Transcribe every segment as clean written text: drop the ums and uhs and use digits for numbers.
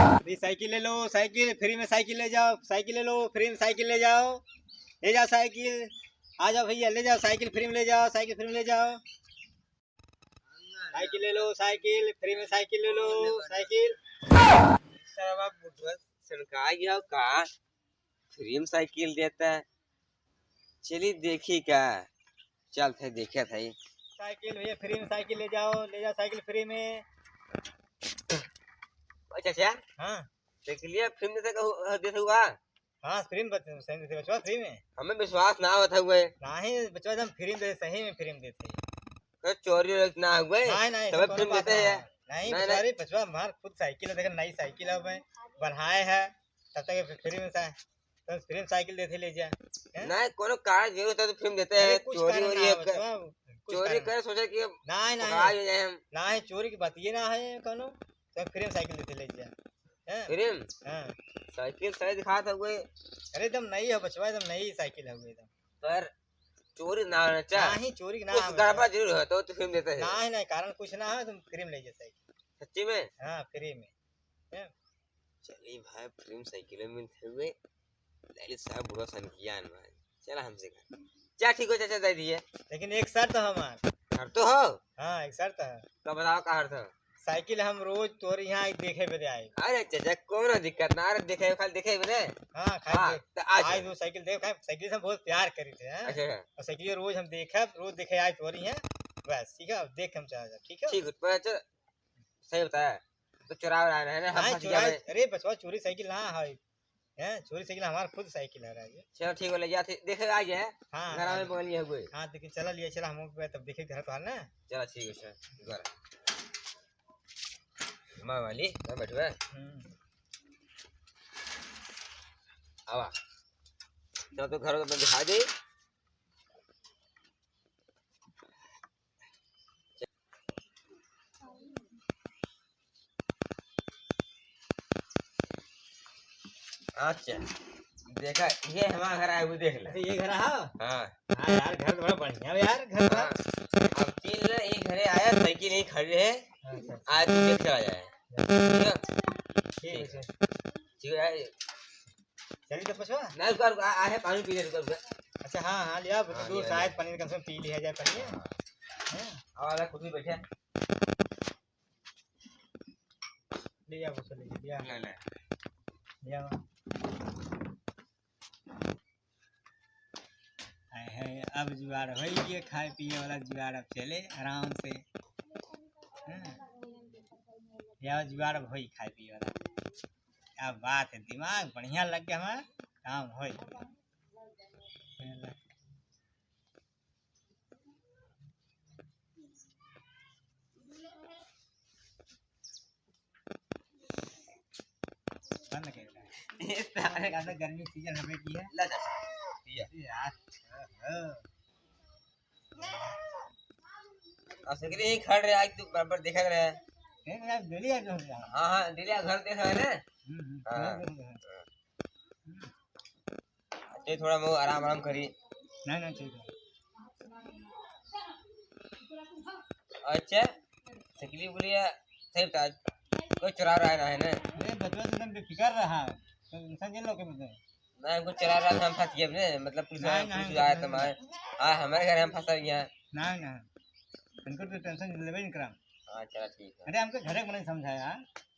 Cycle ले लो, cycle free में cycle ले जाओ, साइकिल ले लो फ्री में साइकिल ले जाओ, ले जाओ साइकिल। आ जाओ भैया ले जाओ साइकिल फ्री में ले जाओ, साइकिल फ्री में ले जाओ। साइकिल ले लो, साइकिल फ्री में साइकिल ले लो, साइकिल। सारा बुढ़वा सनका गया का फ्री में साइकिल देता है। चलिए देखी का चल थे देखे थे साइकिल भैया फ्री में साइकिल ले जाओ साइकिल फ्री में। चाचा हाँ साइकिलिया फ्री में देते हुआ हाँ फ्री में बचवा फ्री में। हमें विश्वास ना होता हुए नहीं बचवा हम फ्री में देते, सही में फ्री में देते। चोरी ना हुए नहीं तब फ्री में देते हैं। नहीं बेचारे बचवा हमारे खुद साइकिल है, देखो नई साइकिल है मैं बनाए है, तब तक फ्री में तो फ्री में साइकिल देते ले जा। नहीं कोनो कारण जरूरत है तो फ्री में देते हैं। चोरी कर सोचे कि नहीं चोरी की बात ये ना है कोनो, तो फ्री में साइकिल देते ले जा। फ्री में साइकिल सही दिखाता हुए। अरे एकदम नई है बचवा, एकदम नई साइकिल है एकदम। पर चोरी ना होना चाहिए। नहीं चोरी ना कुछ गड़बड़ जरूर है तो फ्री में देते हैं। नहीं कारण कुछ ना है, तुम फ्री में ले जा साइकिल। सच्ची में? हाँ फ्री में। चलिए भाई फ्री में साइकिल मिलते हुए ललित साहब बुरा सन किया भाई। चला हमसे क्या ठीक हो चाचा दे दिए, लेकिन एक शर्त हमार। हर तो हो? हाँ एक शर्त है। तो बताओ का हर था? साइकिल हम रोज तोरे यहाँ देखे बदे आए। अरे चाचा कोनो दिक्कत ना, अरे देखे खाली देखे बने। हाँ खाली आज वो साइकिल देख, साइकिल से हम बहुत प्यार करी थे। अच्छा और साइकिल रोज हम देखे आए तोरे यहाँ बस। ठीक है देख हम चला, ठीक है ठीक है। सही बताया तो चुरा रहा है ना हम फंस गए। अरे बचवा चोरी साइकिल ना है, चोरी साइकिल हमारा खुद साइकिल है। चलो ठीक हो ले जाते देखे आ गए। हाँ घर में बगल में हुए। हाँ लेकिन चला लिया चला हम तब देखे घर तो ना। चलो ठीक है सर घर माँ वाली मैं बैठुआ आवा चलो तो घर में दिखा दे। अच्छा देखा ये हमारा घर आया हुआ देख ले। ये घर है। हाँ यार घर बड़ा बढ़िया है यार घर। अब तीन एक घरे आया साइकिल नहीं खड़े है। आज देख चला जाए ठीक है चलिए तो पछवा ना रुक आ है पानी पी ले रुक। अच्छा हाँ हाँ लिया दूर शायद पनीर कम से कम पी लिया जाए पनीर। और कुछ भी बैठे लिया कुछ लिया लिया है। अब जुगाड़ हो गया खाए पिए वाला जुगाड़, अब चले आराम से। या जुगाड़ हो खाए पिए वाला क्या बात है, दिमाग बढ़िया लग गया हमारा काम हो। गर्मी सीजन हमें की है नहीं खड़ रहे आज तू बराबर देखा रहे। हाँ डेलिया घर देखा है ना। ये थोड़ा वो आराम करी। नहीं ठीक है। अच्छा साइकिल बोलिए सही बता कोई चुरा रहा है ना। अरे बचवा तो एकदम बेफिक्र रहा तो समझ लो कि मतलब मैं हमको चला रहा था हम फंस गए ने मतलब पुलिस आया तो मैं हमारे घर हम फंसा गया। नहीं उनको तो टेंशन लेवे नहीं करा। हाँ चलो ठीक है। अरे हमको घरे में नहीं समझाया।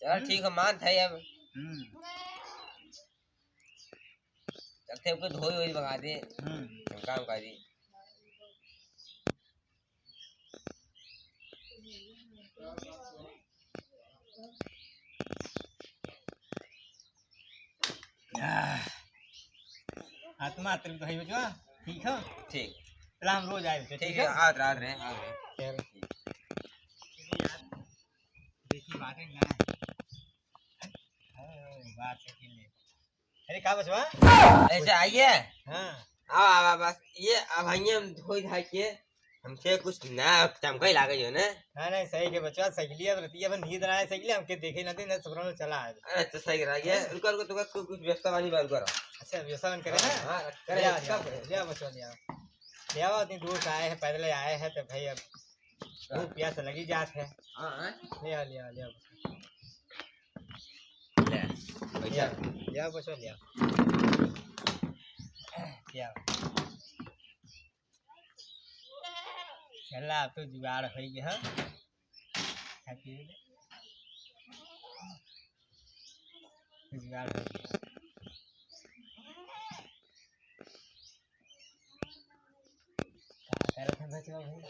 चलो ठीक है मान था अब चलते हमको धोई भगा दे काम का दी। आत्मा तृप्त है बचवा। ठीक है ठीक चला हम रोज आए ठीक है आज रात रहे देखी बातें ना बात से ले। अरे का बचवा ऐसे आइए। हाँ आओ बस ये अब हम धोई धा के हमसे कुछ ना चमका ही लागे जो ना। हाँ नहीं सही के बचवा साइकिलिया रहती है नींद ना है साइकिलिया हमके देखे ना थे ना सबरों चला है। अरे तो सही करा गया उनको तो कुछ व्यवस्था वाली बात करो। अच्छा व्यवस्था करे ना। हां करे लिया बचवा लिया इतनी दूर से आए हैं पैदल आए हैं तो भाई अब भूख प्यास लगी जात है। हां लिया लिया लिया ले अच्छा ले आओ बच्चों ले आओ ले आओ चला अब तो जुगाड़ हो गया जुगाड़ हो गया कहाँ कर रहे थे बच्चों भाई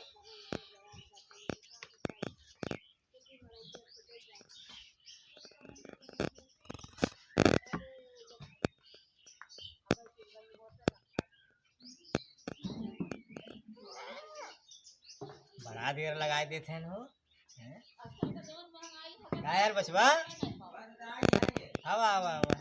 बड़ा देर लगाए देते हैं वो क्या यार बचवा आवा आवा आवा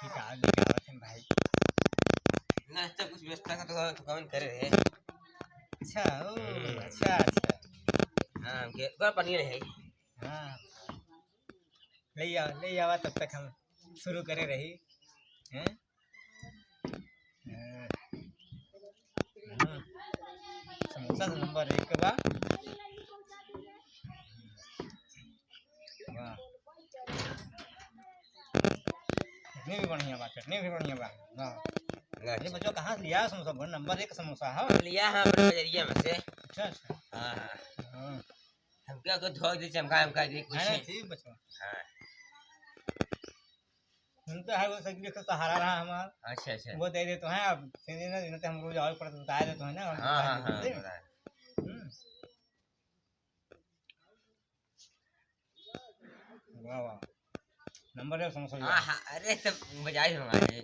ठीक है लेके आवत हैं भाई नाश्ता कुछ व्यवस्था का तो कमेंट करे रहे अच्छा ओ अच्छा अच्छा हाँ के बड़ा पनीर है हाँ ले आवा तब तक हम शुरू करे रही हैं हाँ, हाँ, समोसा तो नंबर 1 का वाह चटनी भी बढ़िया बा वाह ये बच्चों कहाँ से लिया समोसा नंबर 1 समोसा है लिया हाँ अपने बजरिया में से अच्छा अच्छा हाँ हाँ हम क्या को धो दे चमका दे कुछ है ठीक बच्चों हाँ हम तो है वो सही लिखो सहारा रहा हमारा अच्छा अच्छा वो दे देते हैं अब सीधे ना जिन्हें हम रोज और पढ़ते बताए देते हैं ना हाँ हाँ हाँ पता है। वाह वाह नंबर 1 समोसा हाँ हाँ अरे सब बाजार से मंगाए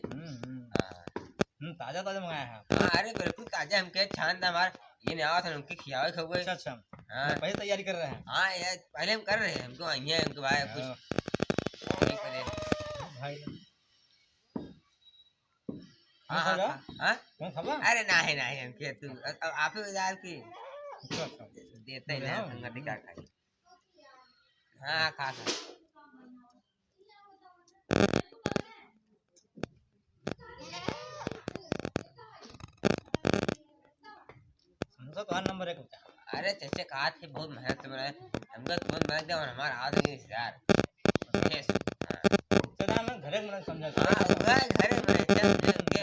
ताजा ताजा मंगाया है हाँ अरे बिल्कुल ताजा हमके छान था हमार ये नहीं आवा था उनके खियावे खो गए अच्छा अच्छा हाँ पहले तैयारी कर रहे हैं हाँ यार पहले हम कर रहे हैं हमको आइए हमको भाई कुछ नहीं करे भाई हाँ हाँ हाँ कौन खबर अरे नहीं नहीं हमके तू आप ही बाजार की अच्छा अच्छा देते ही ना संगत क्या खाई हाँ खा खा समोसा तो हर नंबर 1 होता है अरे चचे कहा थे बहुत मेहनत से बनाए हमका तुरंत बना दिया और हमारा हाथ नहीं यार चला मैं घरे में समझा हाँ घरे में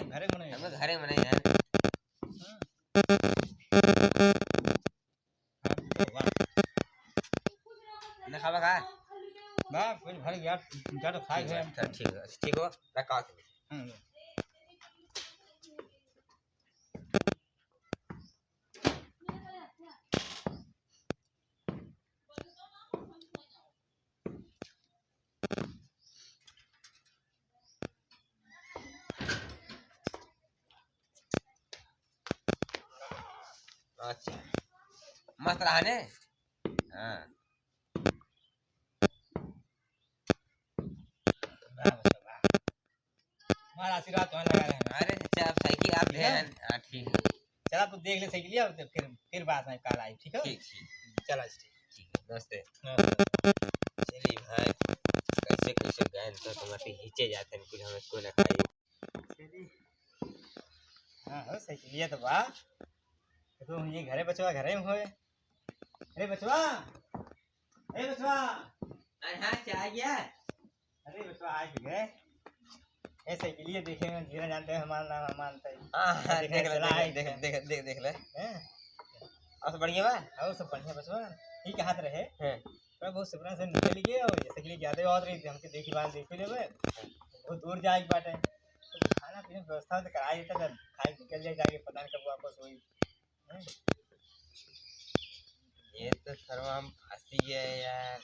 घरे में हमका घरे में यार ना खावा खा वाह कुछ भर गया जा तो खाए गए ठीक हो रखा अच्छा मस्त रहा ने हाँ हमारा आशीर्वाद तो लगा रहे हैं अरे चाचा आप साइकिल आप ले हाँ ठीक है चला तू देख ले साइकिल लिया फिर बात में कल आई ठीक है ठीक चला ठीक नमस्ते चलिए भाई कैसे कैसे गए तो तुम्हारे हिचे जाते हैं कुछ हमें कोई ना खाई हाँ हो साइकिल लिया तो वाह तो ये घरे बचवा घरे में होए अरे बचवा अरे हाँ क्या गया अरे बचवा आ गए ऐसे के लिए देखेंगे धीरे जानते हैं हमारा नाम मानता है हाँ देख ले और सब बढ़िया बा और सब बढ़िया बचवा ठीक हाथ रहे हैं पर बहुत सपना से निकल गए और जैसे के लिए ज्यादा बात रही थी हमके देखी बात देख लेवे बहुत दूर जाए के बाटे तो खाना पीने की व्यवस्था तो करा देता जब खाए निकल जाए जाके पता नहीं कब वापस हुई ये तो सर्व हम फंसी है यार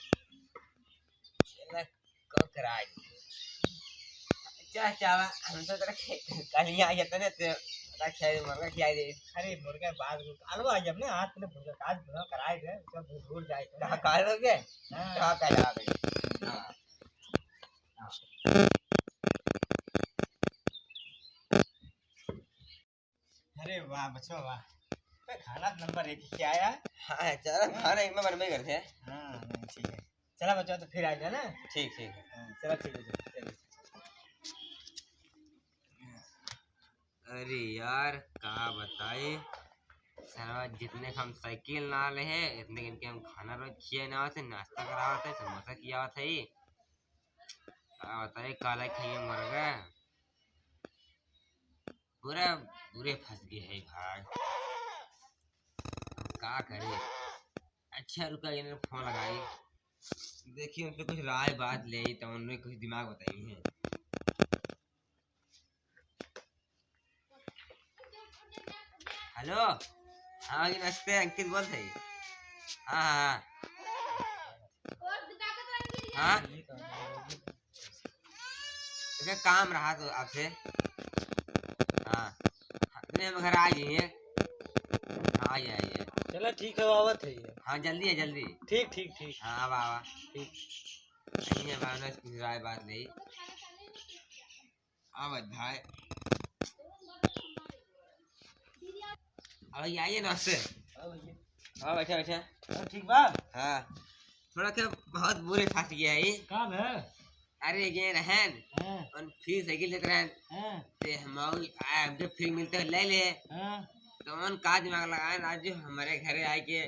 चला को कराए चावा हम तो तेरा कल ही आ जाता ना तो रखा मरगा खिलाई दे अरे मुर्गा बाद अलवा जब ने हाथ में मुर्गा काज बना कराए थे सब दूर जाए कहां काल हो गए कहां काल आ गए अरे वाह बच्चों वाह तो खाना नंबर 1 क्या आया हां चला खाना एक में बनबे करते हैं हां ठीक है चला बच्चों तो फिर आ जाना ठीक चला ठीक है चलो अरे अरे यार का बताए सारा जितने हम साइकिल ना ले है इतने इनके हम खाना रोज खिए ना होते नाश्ता करावत है समोसा किया होता है का बताए काला खाइए मर गए पूरा पूरे फंस गए है भाई का करे। अच्छा रुका इन्हें फोन लगाई देखिए उनसे कुछ राय बात ले तो उन्होंने कुछ दिमाग बताई है। हेलो हाँ जी नमस्ते अंकित बोल थे। हाँ हाँ हाँ तो काम रहा तो आपसे हाँ नहीं हम घर आ जाइए। हाँ आइए आइए चलो ठीक है आवत है ये। हाँ जल्दी है जल्दी। ठीक ठीक ठीक हाँ आवा आवा ठीक। आइए भावना कुछ राय बात नहीं आवत भाई अब आइए ना से हाँ बैठे बैठे ठीक बा। हाँ थोड़ा क्या बहुत बुरे फंस गया है काम है। अरे ये रहन हाँ और फिर साइकिल लेते रहन हाँ ते हम हमके फिर मिलते हैं ले ले हाँ तो मन का दिमाग लगाए आज जो हमारे घरे आए के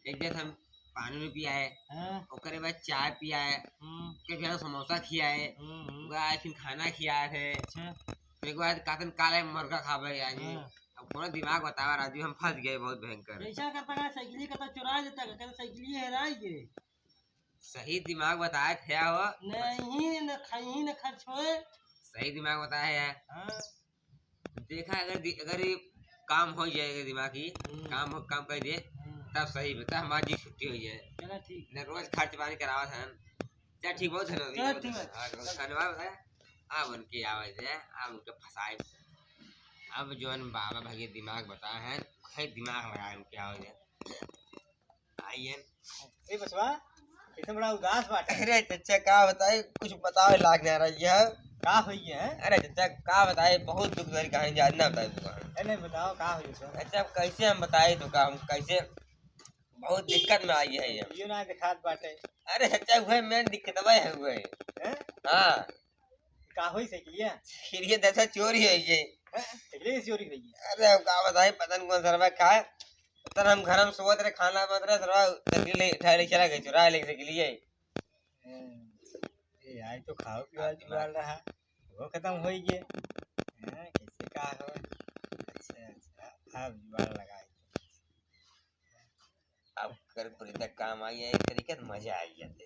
एक दिन हम पानी भी पियाए हाँ ओकरे बाद चाय पियाए के फिर समोसा खियाए बाद फिर खाना खियाए थे अच्छा फिर एक बाद कातन काले मुर्गा खावे आज हाँ। अब कौन दिमाग बतावा राजू हम फंस गए बहुत भयंकर। ऐसा करता है साइकिल का तो चुरा देता है साइकिल हेराई गे सही दिमाग बताया थे हो नहीं न खाई न खर्च होए। सही दिमाग बताया यार हाँ देखा अगर ये काम हो जाएगा दिमागी काम कर दे तब सही बता हमारी छुट्टी हो जाए चलो ठीक न रोज खर्च पानी करावा था क्या ठीक बहुत चलो ठीक है। धन्यवाद बताया अब उनकी आवाज है अब उनके फंसाए अब जो है बाबा भाई दिमाग बताया है खैर दिमाग लगाए उनकी आवाज है आइए ए बसवा इतना बड़ा उदास बात है। अरे चचा का बताए कुछ बताओ लाग ना रही है का हुई है। अरे चचा का बताए बहुत दुख भरी कहानी याद ना बताए दुकान नहीं बताओ का हुई सो। अच्छा अब कैसे हम बताए तो हम कैसे बहुत दिक्कत में आई है ये ये ना दिखात बाटे। अरे चचा हुए मेन दिक्कत है हुए हैं हाँ का हुई साइकिलिया। फिर ये दशा चोरी है ये साइकिल चोरी हुई है। अरे अब का बताए पता नहीं कौन सरवा का है तब हम घर में सोच रहे खाना बन रहा सरवा साइकिल उठा ले चला गए चुरा ले साइकिल ये ए आज तो खाओ पियो जुगाड़ रहा वो खत्म हो गए। कैसे का हो। अच्छा अच्छा अब जुगाड़ लगा अब कर पूरी तक काम आई है एक तरीके से मजा आई जाते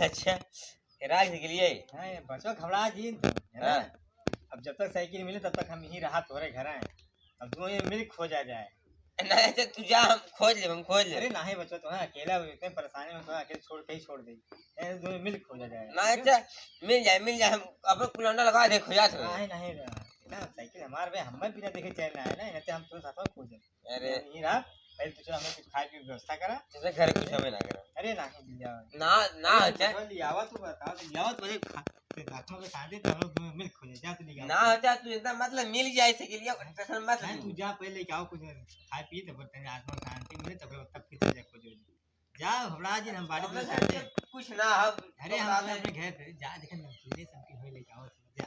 अच्छा राज साइकिल ये हाँ ये बच्चों घबरा जी है ना। अब जब तक साइकिल मिले तब तक हम यहीं रहा तोरे घर आए। अब तू ये मिल खो जाए। नहीं अच्छा तू जा हम खोज ले अरे नहीं बच्चों तो है अकेला इतने परेशानी में तो अकेले छोड़ के ही छोड़ दे दोनों मिल खो जाए। ना अच्छा मिल जाए हम अपन कुलंडा लगा दे खोजा तो नहीं नहीं ना साइकिल हमारे भाई हम बिना देखे चल रहा है ना नहीं तो हम तुम साथ में खो जाए। अरे यहीं रहा पहले तो चलो हमें कुछ खाए पी की व्यवस्था करा। जैसे घर कुछ हमें ना करा अरे नहीं मिल जाओ ना ना अच्छा लियावा तो बताओ तो लियावा तो दांतों के साथ हम लोग दोनों मिल खो जाए जा तो लिया ना अच्छा तू एकदम मतलब मिल जाए साइकिल ये टेंशन मत नहीं ले तू जा पहले क्या कुछ खाए पिए तब तेरे आत्मा शांति मिले तब फिर चले खोजो जा हमरा जी हम बाड़ी में जाते कुछ ना हम अरे हम अपने घर पे जा देख ना पीले सबके होई लेके आओ जा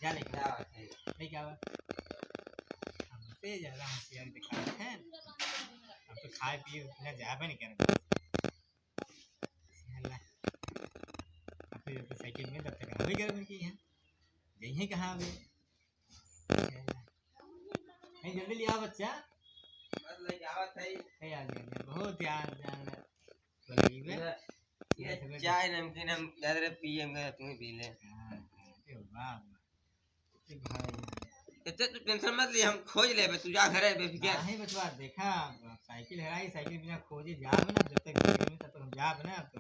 जा लेके आओ लेके आओ हमसे ज्यादा होशियार दिखा है अब तो खाए पिए बिना जाबे नहीं करना अल्लाह अब फिर तो साइकिल में तब तक हमें घर में की है यही कहाँ अभी नहीं जल्दी लिया बच्चा बस ले जावत है नहीं आ गया बहुत ध्यान ध्यान बोली में ये चाय नमकीन हम ज्यादा पिएंगे तू पी ले अरे वाह भाई अच्छा तू टेंशन मत ले हम खोज ले तू जा घर है बेफिक्र नहीं बचवा देखा साइकिल हेराई साइकिल बिना खोजे जाब ना जब तक साइकिल में तब तक हम जाब ना अब तो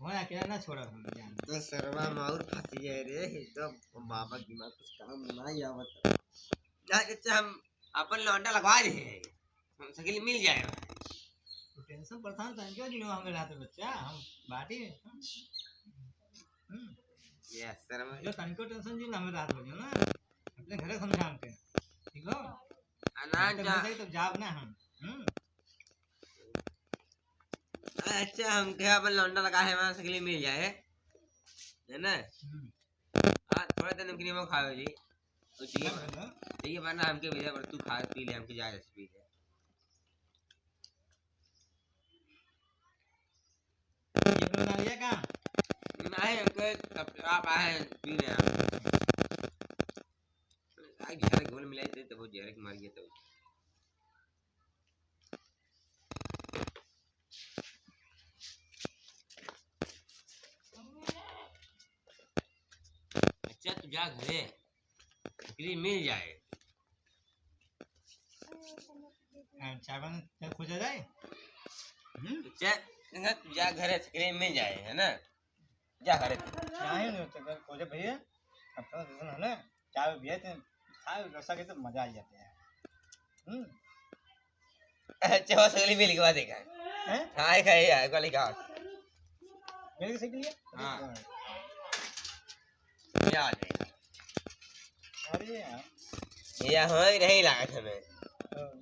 वहाँ अकेला ना छोड़ा हम जान तो सरवा माउर फंसी है रे तो बाबा दिमाग कुछ काम नहीं आवत ना अच्छा हम अपन लौंडा लगवा दे हम साइकिल मिल जाएगा तो टेंशन परेशान तो क्यों जिलो हमें रहते बच्चा हम बाटी ये शर्मा जो तनिको टेंशन जिलो हमें रात हो ना अपने घरे समझाते ठीक हो अनाज जा तो जाब ना हम अच्छा हम क्या अपन लौंडा लगा है वहां साइकिल मिल जाए है ना थोड़ा दिन नमकीन में खाओ जी तो ठीक है वरना हमके भेजा पर तू खा पी ले हमके जाए पी ले ये अपना डाल लिया कहाँ नहीं हमके आप आए पी ले आप आई जहर घोल मिलाई थे तो वो जहर के मार गया तो अच्छा तू जा घरे बकरी मिल जाए चावल खोजा जाए अच्छा तू जा घरे बकरी मिल जाए है ना जा घरे नहीं तो खोजे भैया अब तो है ना चाय भैया तो खाए रसा के तो मजा आ जाते हैं अच्छा वो सगली भी लिखवा देगा हैं हाँ एक है यार को लिखा मेरे के सीख लिया हाँ याद है अरे यार ये हमारी नहीं लागत हमें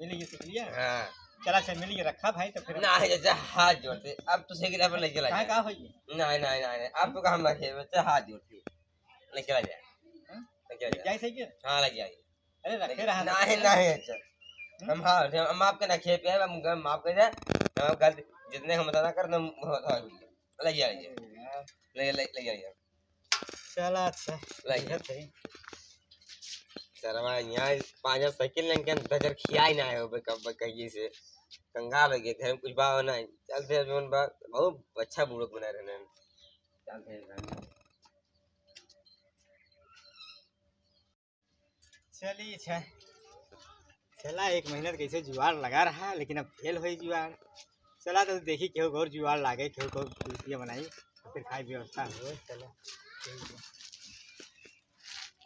मिली के सीख लिया हाँ चला अच्छा मिली के रखा भाई तो फिर ना है जैसे हाथ जोड़ते अब तो सही पर ले चला कहाँ जाए कहाँ होइए नहीं नहीं नहीं अब तो काम रखे बच्चे हाथ जोड़ते ले चला जाए ले चला जाए जाए सही के हाँ लग जाएगी अरे रखे रहा नहीं नहीं अच्छा हम हाँ हम आपके ना खेपे हैं हम आपके जाए हम गलत जितने हम बताना कर तुम ले जाइए ले जाइए चला अच्छा ले जाइए सरवा यहाँ पाँच साइकिल लेके दजर खियाई ना है कब कहिए से कंगाल हो गए घर में कुछ बाव नहीं चलते जोन बा बहुत अच्छा बुड़क बना रहने चलते चलिए अच्छा चला एक महीना तो कैसे जुआर लगा रहा है लेकिन अब फेल हुई जुआर चला तो देखी केहू और जुआर लागे केहू बनाई फिर खाई व्यवस्था हो चलो